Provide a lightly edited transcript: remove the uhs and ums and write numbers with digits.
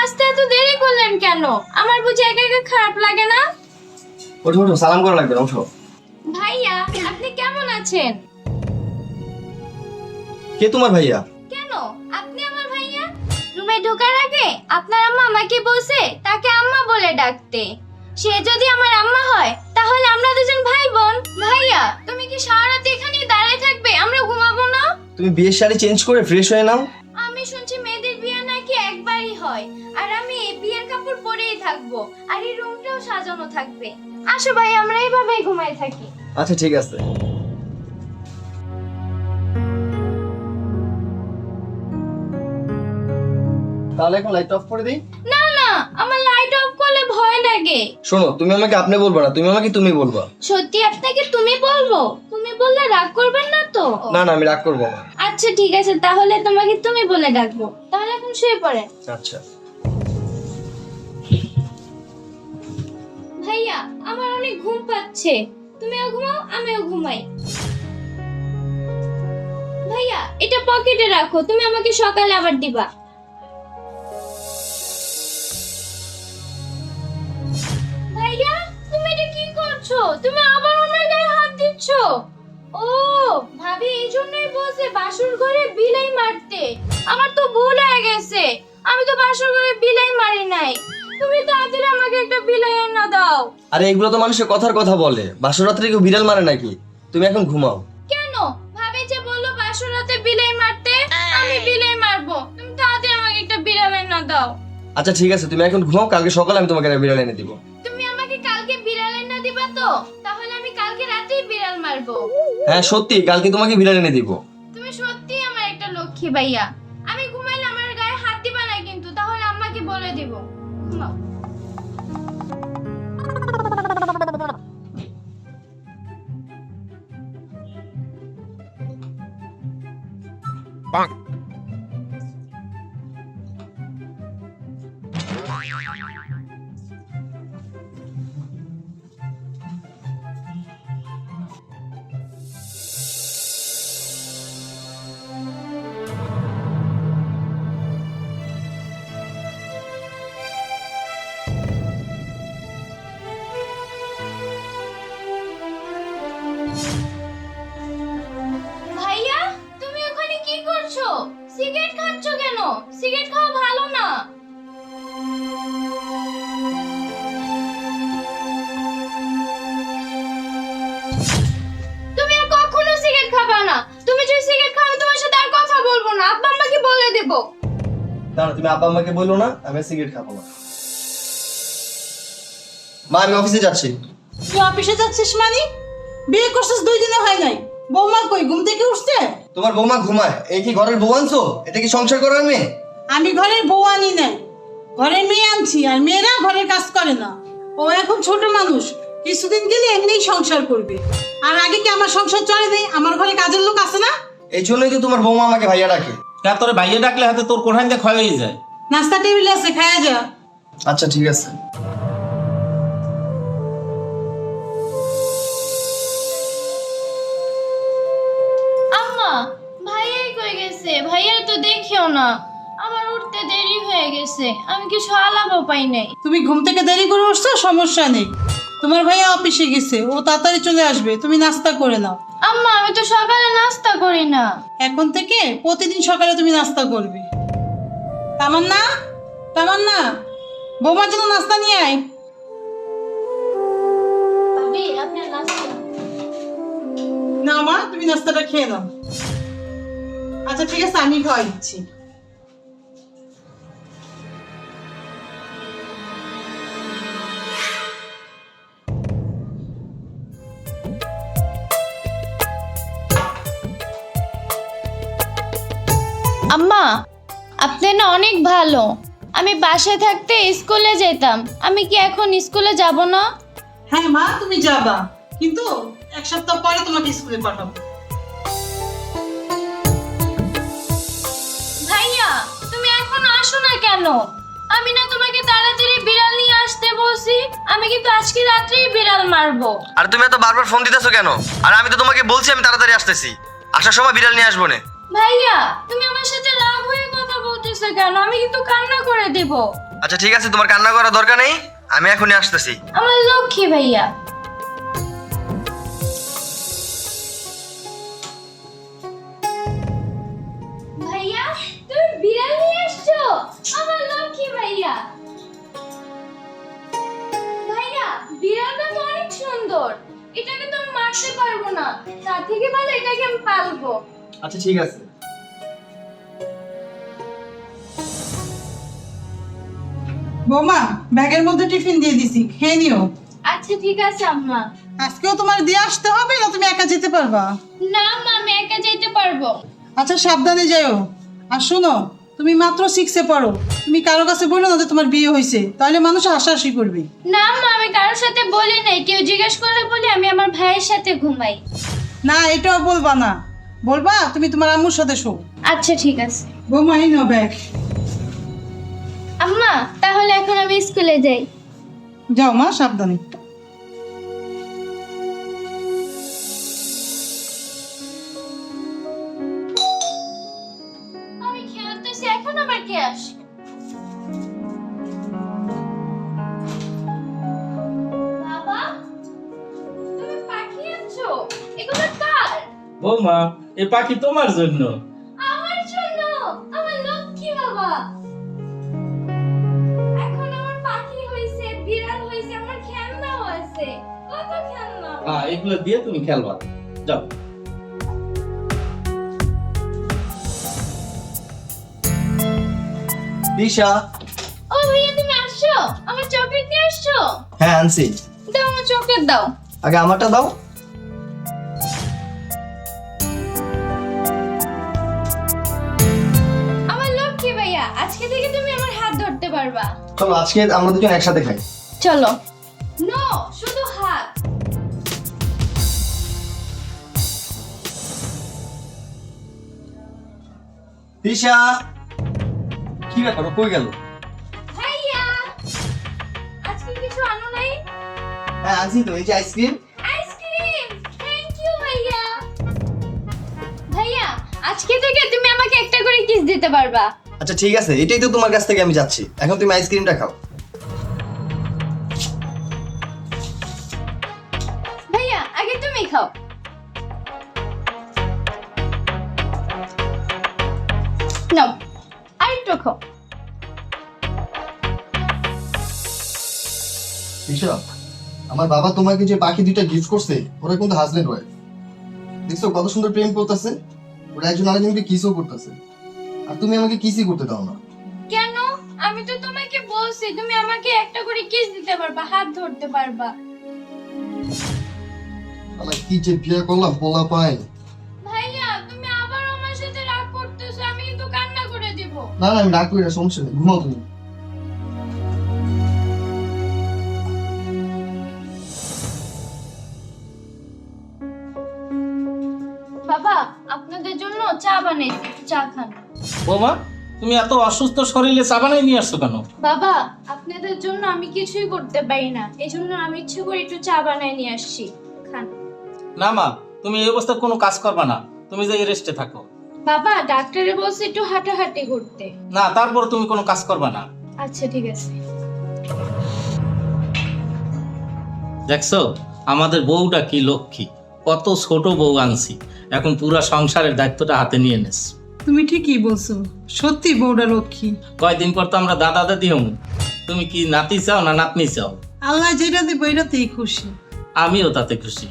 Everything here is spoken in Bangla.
আসতে এত দেরি করলেন কেন? আমার বুঝি একা একা খারাপ লাগে না? ওঠো ওঠো, সালাম করা লাগবে না, ওঠো। ভাইয়া, আপনি কেমন আছেন? কে তোমার ভাইয়া? কেন আপনি আমার ভাইয়া? রুমে ঢোকার আগে আপনার আম্মা আমাকে বলছে তাকে আম্মা বলে ডাকতে। সে যদি আমার আম্মা হয় তাহলে আমরা দুজন ভাই বোন। ভাইয়া, তুমি কি সারা রাত এখানেই দাঁড়িয়ে থাকবে? আমরা ঘুমাবো না? তুমি বিয়ের শাড়ি চেঞ্জ করে ফ্রেশ হয়ে নাও। আমি শুনছি মেয়েদের বিয়ে নাকি একবারই হয়, আর আমি এই বিয়ের কাপড় পরেই থাকবো, আর এই রুমটাও সাজানো থাকবে। আসো ভাই, আমরা এইভাবেই ঘুমাই থাকি। আচ্ছা ঠিক আছে। তাহলে এখন লাইট অফ করে দিই। না না, আমার লাইট অফ করলে ভয় লাগে। শোনো, তুমি আমাকে আপনি বলবা না, তুমি আমাকে তুমি বলবা। সত্যি আপনাকে তুমি বলবো? তুমি বললে রাগ করবেন না তো? না না, আমি রাগ করবো না। আচ্ছা ঠিক আছে, তাহলে তোমাকে তুমি বলে ডাকবো। তাহলে এখন শুয়ে পড়েন। আচ্ছা। ভাইয়া, আমার অনেক ঘুম পাচ্ছে, তুমিও ঘুমাও আমিও ঘুমাই। ভাইয়া, এটা পকেটে রাখো, তুমি আমাকে সকালে আবার দিবা। ভাইয়া, তুমি এটা কি করছো? তুমি আবার আমার গায়ে হাত দিচ্ছ। ও ভাবি এই জন্যই বলছে বাসুর ঘরে বিলাই মারতে। আমার তো ভুল হয়ে গেছে, আমি তো বাসুর ঘরে বিলাই মারি নাই। তুমি তাড়াতাড়ি আমাকে একটা বিলাই এনে দাও। আরে এগুলো তো মানুষের কথার কথা বলে, বাসরাত্রে কেউ বিড়াল মারে নাকি? তুমি এখন ঘুমাও। কেন? ভাবি যে বললো বাসুর রাতে বিলাই মারতে, আমি বিলাই মারবো। তুমি তাড়াতাড়ি আমাকে একটা বিড়াল এনে দাও। আচ্ছা ঠিক আছে, তুমি এখন ঘুমাও, কালকে সকালে আমি তোমাকে একটা বিড়াল এনে দিব। তুমি আমাকে কালকে বিড়াল এনে দিবা তো? তাহলে আমি কালকে রাতেই বিড়াল মারবো। হ্যাঁ সত্যি, কালকে তোমাকে বিড়াল এনে দিব। তুমি সত্যি আমার একটা লক্ষ্মী ভাইয়া। আমি ঘুমাইলে আমার গায়ে হাত দিবা না কিন্তু, তাহলে আম্মাকে বলে দিব। ঘুমাও। ভাইয়া, তুমি ওখানে কি করছো? সিগারেট খাচ্ছ কেন? সিগারেট খাওয়া ভালো না। তুমি আর কখনো সিগারেট খাবে না। তুমি যদি সিগারেট খাও আমি তোমার সাথে আর কথা বলবো না, আব্বা আম্মাকে বলে দেব। দাঁড়া, তুমি আব্বা আমাকে বললো না আমি সিগারেট খাবো না। মা, আমি অফিসে যাচ্ছি। তুই অফিসে যাচ্ছিস মানে? বিয়ে করছিস 2 দিনে হয় নাই, বৌমা কই? ঘুম থেকে উঠছে? তোমার বৌমা ঘুমায়, এই কি ঘরের বউ আনছো? এটা কি সংসার করার মেয়ে? আমি ঘরের বউ আনি নাই, ঘরের মেয়ে আনছি। আর মেয়েরা ঘরের কাজ করে না। ও এখন ছোট মানুষ, কিছুদিন গেলে এমনিই সংসার করবে। আর আগে কি আমার সংসার চলে নেই? আমার ঘরে কাজের লোক আছে না? এই জন্যই তো তোমার বৌমা আমাকে ভাইয়া ডাকে। তা তোর বাইরে ডাকলে হাতে তোর কোঠান দিয়ে ক্ষয় হয়ে যায়। নাস্তা টেবিল আছে, খায়া যা। আচ্ছা ঠিক আছে। আম্মা, ভাইয়াই কই গেছে? ভাইয়ার তো দেখিও না। আমার উঠতে দেরি হয়ে গেছে, আমি কিছু আলাপও পাই নাই। তুমি ঘুম থেকে দেরি করে উঠছো, সমস্যা নেই। তোমার ভাইয়া অফিসে গেছে, ও তাড়াতাড়ি চলে আসবে। তুমি নাস্তা করে নাও। আম্মা, আমি তো সকালে নাস্তা করি না। এখন থেকে প্রতিদিন সকালে তুমি নাস্তা করবে। তামান্না, তামান্না, বৌমার জন্য নাস্তা নিয়ে আয়। ভাবি, আপনার নাস্তা। না মা, তুমি নাস্তাটা খেয়ে নাও। আচ্ছা ঠিক আছে, আমি খাওয়াই দিচ্ছি। আম্মা, আপনি না অনেক ভালো। আমি বাসায় থাকতে স্কুলে যেতাম, আমি কি এখন স্কুলে যাব না? হ্যাঁ মা, তুমি যাবা, কিন্তু 1 সপ্তাহ পরে তোমাকে স্কুলে পাঠাবো। ভাইয়া, তুমি এখন আসো না কেন? আমি না তোমাকে তাড়াতাড়ি বিড়াল নিয়ে আসতে বলছি। আমি কিন্তু আজকে রাত্রেই বিড়াল মারবো। আর তুমি এত বারবার ফোন দিতেছো কেন? আর আমি তো তোমাকে বলছি আমি তাড়াতাড়ি আসতেছি, আসার সময় বিড়াল নিয়ে আসবো না। ভাইয়া, তুমি আমার সাথে রাগ হয়ে কথা বলতেছো কেন? আমি কিন্তু কান্না করে দেব। আচ্ছা ঠিক আছে, তোমার কান্না করার দরকার নেই, আমি এখনই আসতেছি। আমার লক্ষ্মী ভাইয়া। ভাইয়া তুমি বিড়াল নিয়ে আসছো, আমার লক্ষ্মী ভাইয়া। ভাইয়া বিড়ালটা তো অনেক সুন্দর, এটাকে তো আমি মারতে পারবো না, তার থেকে ভালো এটাকে আমি পালবো। আচ্ছা ঠিক আছে। বৌমা, ব্যাগের মধ্যে টিফিন দিয়ে দিছি, খেয়ে নিও। আচ্ছা ঠিক আছে আম্মা। আজকেও তোমার দিয়ে আসতে হবে, না তুমি একা যেতে পারবা? না মা, আমি একা যেতে পারবো। আচ্ছা সাবধানে যাও। আর শোনো, তুমি মাত্র 6-এ পড়ো, তুমি কারো কাছে বলো না যে তোমার বিয়ে হয়েছে, তাহলে মানুষ হাসাহাসি করবে। না মা, আমি কারোর সাথে বলি নাই, কেউ জিজ্ঞেস করলে বলি আমি আমার ভাইয়ের সাথে ঘুমাই। না, এটাও বলবা না, বলবা তুমি তোমার আম্মুর সাথে শো। আচ্ছা ঠিক আছে। বৌমা এই নাও ব্যাগ। আম্মা তাহলে এখন আমি স্কুলে যাই। যাও মা, সাবধানে। আমি খেলতেছি, এখন আবার কে আসে? বাবা, তুমি পাখি আনছো, এগুলো কার? বৌমা, এই পাখি তোমার জন্য। আমার জন্য? আমার লক্ষ্মী বাবা। এখন আমার পাখি হইছে, বিড়াল হইছে, আমার খেলনাও আছে, কত খেলনা। এগুলো দিয়ে তুমি খেলবা, যাও। দিশা। ও ভাইয়া তুমি আসছো, আমার চকলেট নিয়ে আসছো? হ্যাঁ আনছি। দাও আমার চকলেট দাও। আগে আমারটা দাও। আমার লক্ষ্মী ভাইয়া, আজকে থেকে তুমি আমার হাত ধরতে পারবা। চলো আজকে আমরা দুজন একসাথে খাই। চলো। নো, শুধু হাত। দিশা, কি ব্যাপার, ও কই গেল? ভাইয়া, আজকে কিছু আনো নাই? হ্যাঁ আনছি তো, এই যে আইসক্রিম। আইসক্রিম, থ্যাংক ইউ ভাইয়া। ভাইয়া, আজকে থেকে তুমি আমাকে একটা করে কিস দিতে পারবা। আচ্ছা ঠিক আছে, এটাই তো তোমার কাছ থেকে আমি যাচ্ছি, এখন তুমি আইসক্রিমটা খাও। ভাইয়া আগে তুমি খাও। নাও, আরেকটু খাও। দিশা, আমার বাবা তোমাকে যে পাখি দুইটা গিফট করছে, ওরা কিন্তু হাজবেন্ড ওয়াইফ। দেখছো কত সুন্দর প্রেম করতেছে, ওরা একজন আরেকজনকে কিসও করতেছে, আর তুমি আমাকে কিসই করতে দাও না। কেন? আমি তো তোমাকে বলছি তুমি আমাকে একটা করে কিস দিতে পারবা, হাত ধরতে পারবা। আমার কি যে বিয়ে করলাম পোলা পাই। ভাইয়া তুমি আবার আমার সাথে রাগ করতেছো, আমি কিন্তু কান্না করে দিব। না না, আমি রাগ করি না, সমস্যা নেই, ঘুমাও তুমি। বাবা আপনাদের জন্য চা বানাইছি, একটু চা খান। বৌমা, তুমি এত অসুস্থ শরীরে চা বানাই নিয়ে আসছো কেন? বাবা আপনাদের জন্য আমি কিছুই করতে পারি না, এজন্য আমি ইচ্ছে করে একটু চা বানাই নিয়ে আসছি, খান। না মা, তুমি এই অবস্থায় কোনো কাজ করবা না, তুমি যে রেস্টে থাকো। বাবা ডাক্তারে বলছে একটু হাঁটাহাঁটি করতে। না, তারপর তুমি কোনো কাজ করবা না। আচ্ছা ঠিক আছে। দেখছো আমাদের বউটা কি লক্ষ্মী, কত ছোট বউ আনছি, এখন পুরো সংসারের দায়িত্বটা হাতে নিয়ে নেস। তুমি ঠিকই বলছো, সত্যি বউটা লক্ষ্মী। কয়দিন পর তো আমরা দাদা দাদি হম, তুমি কি নাতি চাও না নাতনি চাও? আল্লাহ যেটা দেবো এটাতেই খুশি। আমিও তাতে খুশি।